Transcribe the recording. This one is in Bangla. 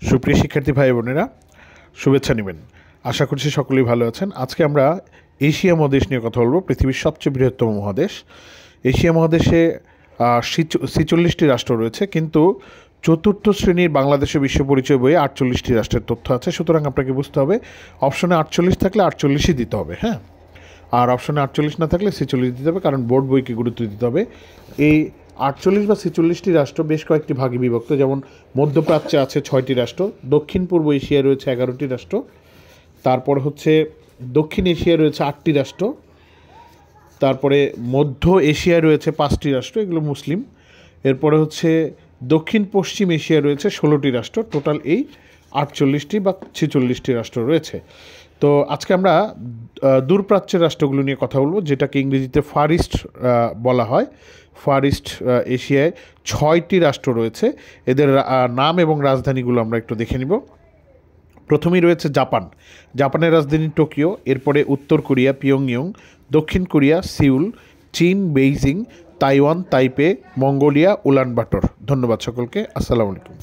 সুপ্রিয় শিক্ষার্থী ভাই বোনেরা, শুভেচ্ছা নেবেন। আশা করছি সকলেই ভালো আছেন। আজকে আমরা এশিয়া মহাদেশ নিয়ে কথা বলবো। পৃথিবীর সবচেয়ে বৃহত্তম মহাদেশ। এশিয়া মহাদেশে 46টি রাষ্ট্র রয়েছে, কিন্তু চতুর্থ শ্রেণীর বাংলাদেশের বিশ্ব পরিচয় বইয়ে 48টি রাষ্ট্রের তথ্য আছে। সুতরাং আপনাকে বুঝতে হবে অপশনে 48 থাকলে 48ই দিতে হবে, হ্যাঁ। আর অপশনে 48 না থাকলে 46 দিতে হবে, কারণ বোর্ড বইকে গুরুত্ব দিতে হবে। এই 48 বা 46টি রাষ্ট্র বেশ কয়েকটি ভাগে বিভক্ত। যেমন মধ্যপ্রাচ্যে আছে 6টি রাষ্ট্র, দক্ষিণ পূর্ব এশিয়ায় রয়েছে 11টি রাষ্ট্র, তারপর হচ্ছে দক্ষিণ এশিয়ায় রয়েছে 8টি রাষ্ট্র, তারপরে মধ্য এশিয়ায় রয়েছে 5টি রাষ্ট্র, এগুলো মুসলিম। এরপরে হচ্ছে দক্ষিণ পশ্চিম এশিয়ায় রয়েছে 16টি রাষ্ট্র। টোটাল এই 48টি বা 46টি রাষ্ট্র রয়েছে। তো আজকে আমরা দূরপ্রাচ্যের রাষ্ট্রগুলো নিয়ে কথা বলবো, যেটাকে ইংরেজিতে ফার ইস্ট বলা হয়। ফার ইস্ট এশিয়ায় 6টি রাষ্ট্র রয়েছে। এদের নাম এবং রাজধানীগুলো আমরা একটু দেখে নিব। প্রথমেই রয়েছে জাপান। জাপানের রাজধানী টোকিও। এরপরে উত্তর কোরিয়া পিয়ংইয়ং, দক্ষিণ কোরিয়া সিউল, চীন বেইজিং, তাইওয়ান তাইপে, মঙ্গোলিয়া উলানবাটর। ধন্যবাদ সকলকে। আসসালামু আলাইকুম।